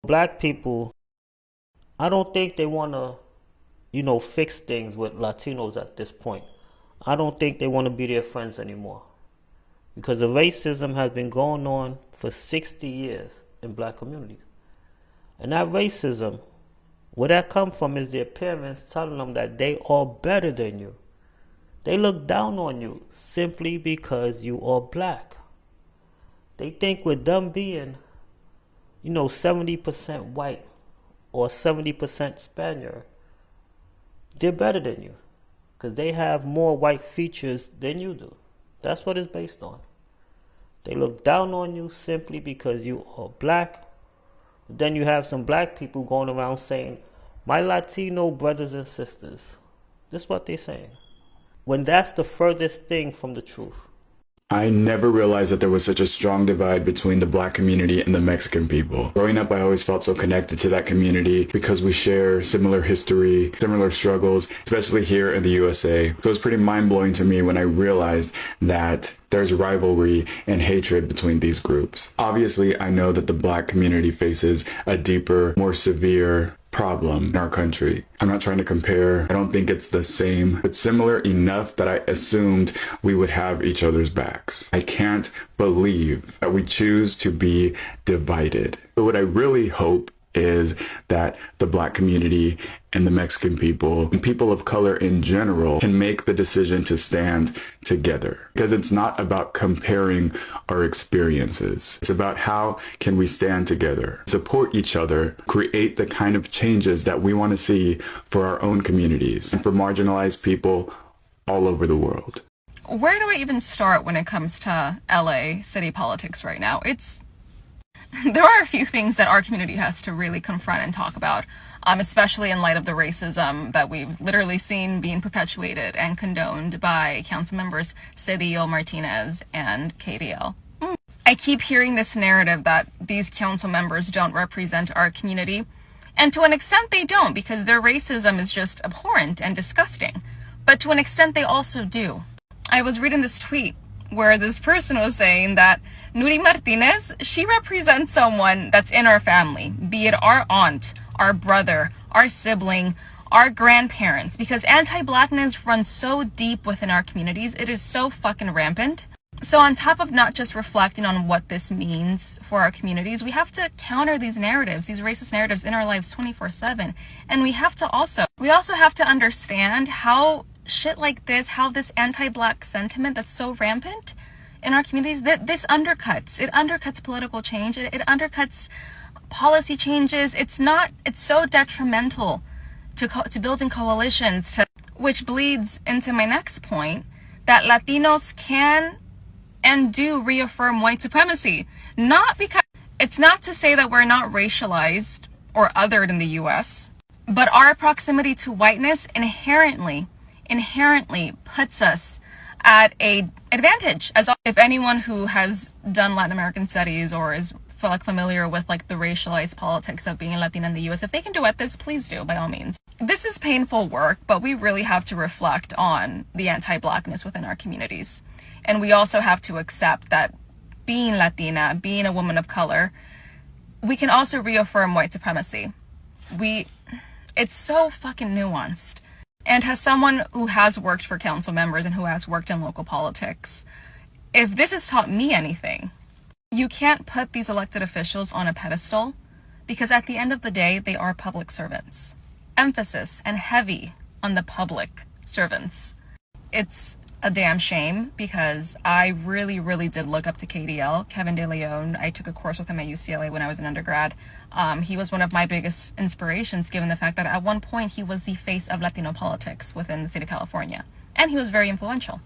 Black people, I don't think they want to, fix things with Latinos at this point. I don't think they want to be their friends anymore. Because the racism has been going on for 60 years in black communities. And that racism, where that comes from is their parents telling them that they are better than you. They look down on you simply because you are black. They think with them being, 70% white or 70% Spaniard, they're better than you. Because they have more white features than you do. That's what it's based on. They look down on you simply because you are black. Then you have some black people going around saying, my Latino brothers and sisters. This is what they're saying. When that's the furthest thing from the truth. I never realized that there was such a strong divide between the black community and the Mexican people. Growing up, I always felt so connected to that community because we share similar history, similar struggles, especially here in the USA. So it's pretty mind-blowing to me when I realized that there's rivalry and hatred between these groups. Obviously, I know that the black community faces a deeper, more severe problem in our country. I'm not trying to compare. I don't think it's the same, but similar enough that I assumed we would have each other's backs. I can't believe that we choose to be divided. But what I really hope is that the black community and the Mexican people and people of color in general can make the decision to stand together. Because it's not about comparing our experiences. It's about how can we stand together, support each other, create the kind of changes that we want to see for our own communities and for marginalized people all over the world. Where do I even start when it comes to LA city politics right now? There are a few things that our community has to really confront and talk about, especially in light of the racism that we've literally seen being perpetuated and condoned by council members Cedillo, Martinez, and KDL. I keep hearing this narrative that these council members don't represent our community, and to an extent they don't, because their racism is just abhorrent and disgusting. But to an extent they also do. I was reading this tweet where this person was saying that Nuri Martinez, she represents someone that's in our family, be it our aunt, our brother, our sibling, our grandparents, because anti-blackness runs so deep within our communities. It is so fucking rampant. So on top of not just reflecting on what this means for our communities, we have to counter these narratives, these racist narratives in our lives 24/7. And we also have to understand how shit like this, how this anti-black sentiment that's so rampant in our communities, that this undercuts political change, it undercuts policy changes. It's so detrimental to building coalitions, which bleeds into my next point, that Latinos can and do reaffirm white supremacy. It's not to say that we're not racialized or othered in the US, but our proximity to whiteness inherently puts us at a advantage. If anyone who has done Latin American studies or is familiar with the racialized politics of being Latina in the US, if they can duet this, please do, by all means. This is painful work, but we really have to reflect on the anti-blackness within our communities. And we also have to accept that being Latina, being a woman of color, we can also reaffirm white supremacy. It's so fucking nuanced. And as someone who has worked for council members and who has worked in local politics, if this has taught me anything, you can't put these elected officials on a pedestal, because at the end of the day, they are public servants. Emphasis and heavy on the public servants. It's a damn shame, because I really, really did look up to KDL, Kevin De Leon. I took a course with him at UCLA when I was an undergrad. He was one of my biggest inspirations, given the fact that at one point he was the face of Latino politics within the state of California. And he was very influential.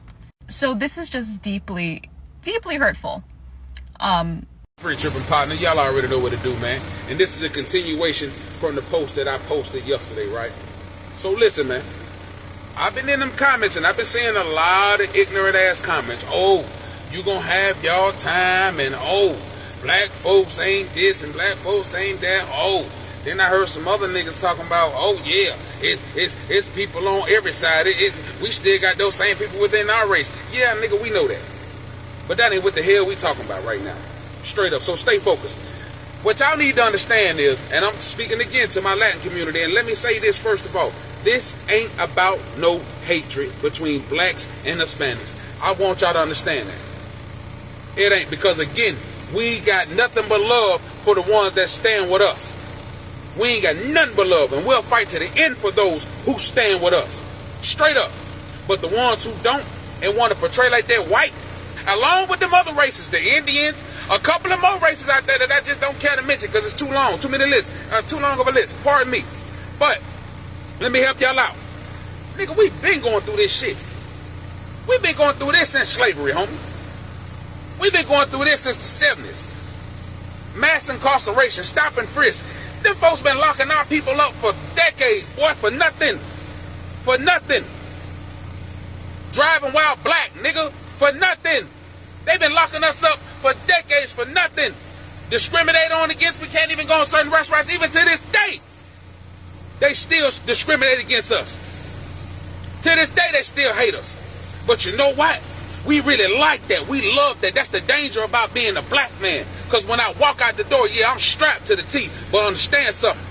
So this is just deeply, deeply hurtful. Pretty tripping, partner. Y'all already know what to do, man. And this is a continuation from the post that I posted yesterday, right? So listen, man. I've been in them comments and I've been seeing a lot of ignorant ass comments. Oh, you gonna have y'all time, and oh, black folks ain't this and black folks ain't that. Oh, then I heard some other niggas talking about, oh yeah, it's people on every side. We still got those same people within our race. Yeah, nigga, we know that. But that ain't what the hell we talking about right now. Straight up. So stay focused. What y'all need to understand is, and I'm speaking again to my Latin community, and let me say this first of all, this ain't about no hatred between blacks and Hispanics. I want y'all to understand that. It ain't, because again, we got nothing but love for the ones that stand with us. We ain't got nothing but love, and we'll fight to the end for those who stand with us. Straight up. But the ones who don't and want to portray like they're white, along with them other races, the Indians, a couple of more races out there that I just don't care to mention because it's too long, too many lists, too long of a list, pardon me. But let me help y'all out. Nigga, we've been going through this shit. We've been going through this since slavery, homie. We've been going through this since the 70s. Mass incarceration, stop and frisk. Them folks been locking our people up for decades, boy, for nothing. For nothing. Driving while black, nigga, for nothing. They've been locking us up for decades for nothing. Discriminate on against, we can't even go in certain restaurants, even to this day. They still discriminate against us. To this day, they still hate us. But you know what? We really like that. We love that. That's the danger about being a black man. Because when I walk out the door, yeah, I'm strapped to the teeth. But understand something.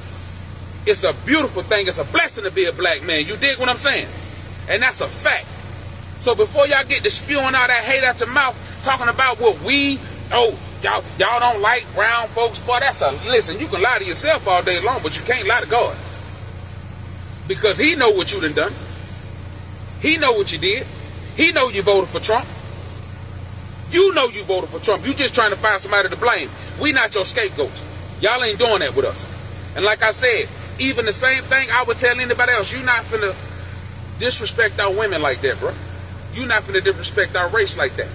It's a beautiful thing. It's a blessing to be a black man. You dig what I'm saying? And that's a fact. So before y'all get to spewing all that hate out your mouth, talking about what y'all don't like brown folks, boy, listen, you can lie to yourself all day long, but you can't lie to God. Because he know what you done. He know what you did. He know you voted for Trump. You know you voted for Trump. You just trying to find somebody to blame. We not your scapegoats. Y'all ain't doing that with us. And like I said, even the same thing I would tell anybody else. You not finna disrespect our women like that, bro. You not finna disrespect our race like that.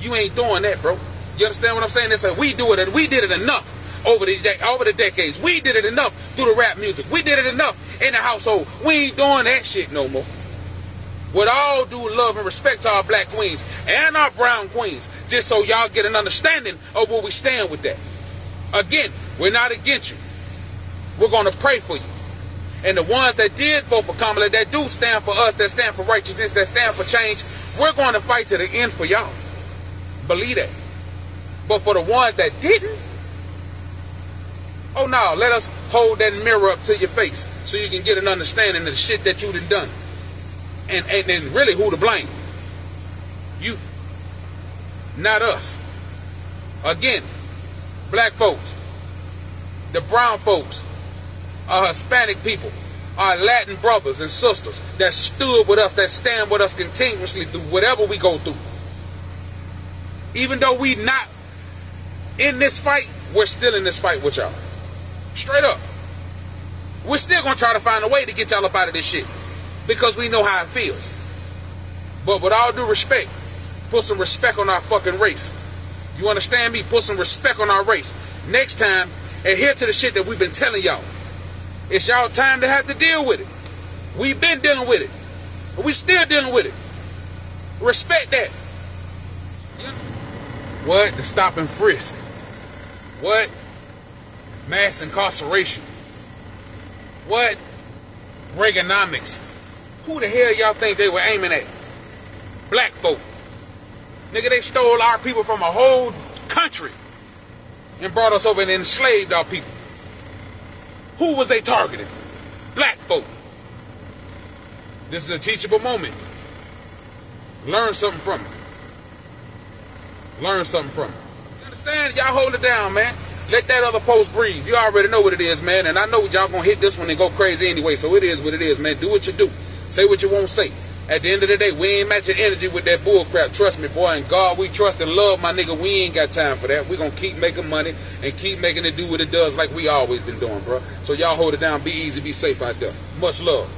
You ain't doing that, bro. You understand what I'm saying? They say we do it, and we did it enough over the decades. We did it enough through the rap music. We did it enough in the household. We ain't doing that shit no more. With all due love and respect to our black queens and our brown queens, just so y'all get an understanding of where we stand with that. Again, we're not against you. We're going to pray for you. And the ones that did vote for Kamala, that do stand for us, that stand for righteousness, that stand for change, we're going to fight to the end for y'all. Believe that. But for the ones that didn't, oh no, let us hold that mirror up to your face so you can get an understanding of the shit that you done. And really who to blame. You. Not us. Again, black folks, the brown folks, our Hispanic people, our Latin brothers and sisters that stood with us, that stand with us continuously through whatever we go through. Even though we not in this fight, we're still in this fight with y'all. Straight up. We're still going to try to find a way to get y'all up out of this shit. Because we know how it feels. But with all due respect, put some respect on our fucking race. You understand me? Put some respect on our race. Next time, adhere to the shit that we've been telling y'all. It's y'all time to have to deal with it. We've been dealing with it. But we still dealing with it. Respect that. What? The stop and frisk. What? Mass incarceration. What? Reaganomics. Who the hell y'all think they were aiming at? Black folk. Nigga, they stole our people from a whole country and brought us over and enslaved our people. Who was they targeting? Black folk. This is a teachable moment. Learn something from it. Learn something from it. You understand? Y'all hold it down, man. Let that other post breathe. You already know what it is, man. And I know y'all gonna hit this one and go crazy anyway. So it is what it is, man. Do what you do. Say what you won't say. At the end of the day, we ain't matching energy with that bull crap. Trust me, boy. And God, we trust and love, my nigga. We ain't got time for that. We gonna keep making money and keep making it do what it does like we always been doing, bro. So y'all hold it down. Be easy. Be safe out there. Much love.